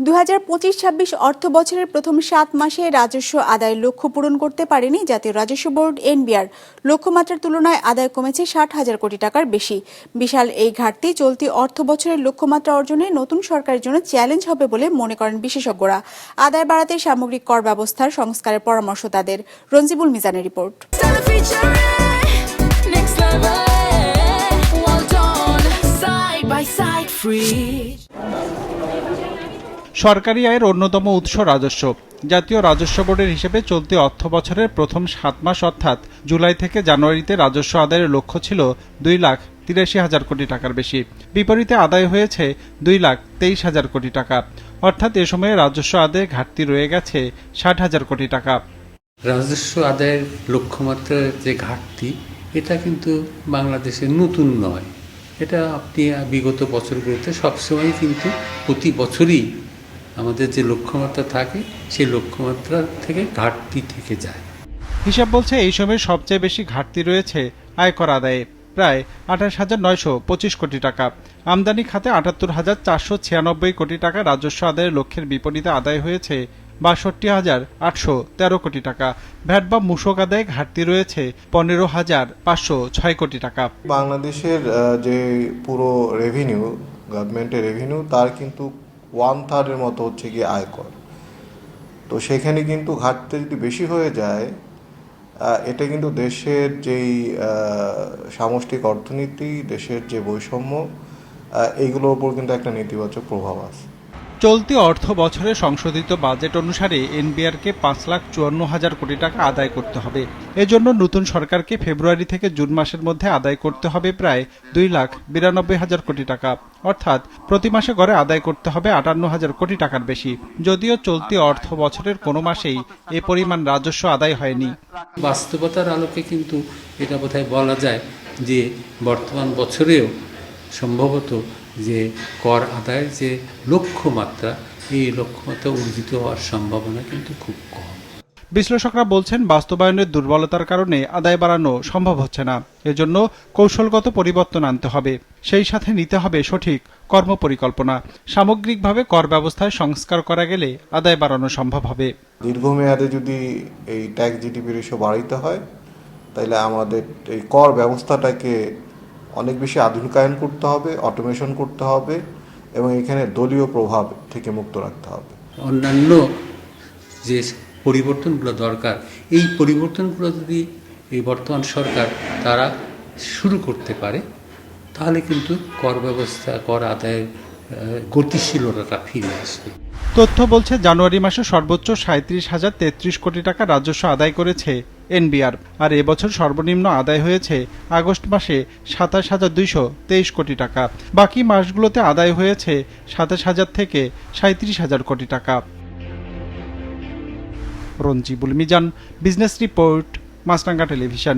2025-26 অর্থ বছরের প্রথম 7 মাসে রাজস্ব আদায়ের লক্ষ্য পূরণ করতে পারেনি জাতীয় রাজস্ব বোর্ড এনবিআর। লক্ষ্যমাত্রার তুলনায় আদায় কমেছে 60,000 কোটি টাকার বেশি। বিশাল এই ঘাটতি চলতি অর্থ বছরের লক্ষ্যমাত্রা অর্জনে নতুন সরকারের জন্য চ্যালেঞ্জ হবে বলে মনে করেন বিশেষজ্ঞরা। আদায় বাড়াতে সামগ্রিক কর ব্যবস্থার সংস্কারের পরামর্শ তাদের। রঞ্জিবুল মিজানের রিপোর্ট। সরকারি আয়ের অন্যতম উৎস রাজস্ব। জাতীয় রাজস্ব বোর্ডের হিসেবে চলতি অর্থ বছরের প্রথম 7 মাস অর্থাৎ জুলাই থেকে জানুয়ারিতে রাজস্ব আদায়ের লক্ষ্য ছিল 2,83,000 কোটি টাকার বেশি। বিপরীতে আদায় হয়েছে 2,23,000 কোটি টাকা, অর্থাৎ এ সময়ে রাজস্ব আদায়ে ঘাটতি রয়ে গেছে 60,000 কোটি টাকা। রাজস্ব আদায়ের লক্ষ্যমাত্রার যে ঘাটতি, এটা কিন্তু বাংলাদেশে নতুন নয়। এটা আপনি বিগত বছরগুলোতে সবসময় কিন্তু প্রতি বছরই আমাদের যে লক্ষ্যমাত্রা থাকে সেই লক্ষ্যমাত্রা থেকে ঘাটতি থেকে যায়। হিসাব বলছে এই সময় সবচেয়ে বেশি ঘাটতি রয়েছে আয়কর আদায়ে, প্রায় 28,925 কোটি টাকা। আমদানি খাতে 78,496 কোটি টাকা রাজস্ব আদায়ের লক্ষ্যের বিপরীতে আদায় হয়েছে 62,813 কোটি টাকা। ভ্যাট বা মূসক আদায়ে ঘাটতি রয়েছে 15,506 কোটি টাকা। বাংলাদেশের যে পুরো রেভিনিউ, গভর্নমেন্টের রেভিনিউ, তার কিন্তু 1/3 মতো হচ্ছে গিয়ে আয়কর। তো সেখানে কিন্তু ঘাটতি যদি বেশি হয়ে যায়, এটা কিন্তু দেশের যেই সামষ্টিক অর্থনীতি, দেশের যে বৈষম্য, এইগুলোর উপর কিন্তু একটা নেতিবাচক প্রভাব আছে। চলতি অর্থ বছরে সংশোধিত বাজেট অনুসারে এনবিআরকে 5,54,000 কোটি টাকা আদায় করতে হবে। এজন্য নতুন সরকারকে ফেব্রুয়ারি থেকে জুন মাসের মধ্যে আদায় করতে হবে প্রায় 2,92,000 কোটি টাকা, অর্থাৎ প্রতি মাসে গড়ে আদায় করতে হবে 58,000 কোটি টাকার বেশি। যদিও চলতি অর্থ বছরের কোনো মাসেই এ পরিমাণ রাজস্ব আদায় হয়নি। বাস্তবতার আলোকে কিন্তু এটা বোধহয় বলা যায় যে বর্তমান বছরেও সম্ভবত যে কর আদায়ের যে লক্ষ্যমাত্রা, এই লক্ষ্যমাত্রা অর্জিত হওয়ার সম্ভাবনা কিন্তু খুব কম। বিশ্লেষকরা বলছেন, বাস্তবায়নের দুর্বলতার কারণে আদায় বাড়ানো সম্ভব হচ্ছে না। এজন্য কৌশলগত পরিবর্তন আনতে হবে, সেই সাথে নিতে হবে সঠিক কর্মপরিকল্পনা। সামগ্রিকভাবে কর ব্যবস্থায় সংস্কার করা গেলে আদায় বাড়ানো সম্ভব হবে। দীর্ঘমেয়াদে যদি এই ট্যাক্স জিডিপি রেশিও বাড়াইতে হয়, তাহলে আমাদের এই কর ব্যবস্থাটাকে অনেক বেশি আধুনিকায়ন করতে হবে, অটোমেশন করতে হবে, এবং এখানে দলীয় প্রভাব থেকে মুক্ত রাখতে হবে। অন্যান্য যে পরিবর্তনগুলো দরকার, এই পরিবর্তনগুলো যদি এই বর্তমান সরকার তারা শুরু করতে পারে, তাহলে কিন্তু কর ব্যবস্থা, কর আদায়ের গতিশীলতা ফিরে আসবে। তথ্য বলছে, জানুয়ারি মাসে সর্বোচ্চ 37,033 কোটি টাকা রাজস্ব আদায় করেছে এনবিআর, আর এবছর সর্বনিম্ন আদায় হয়েছে আগস্ট মাসে 27,223 কোটি টাকা। বাকি মাসগুলোতে আদায় হয়েছে 27,000 থেকে 37,000 কোটি টাকা। রঞ্জিবুল মিজান, বিজনেস রিপোর্ট, মাছরাঙ্গা টেলিভিশন।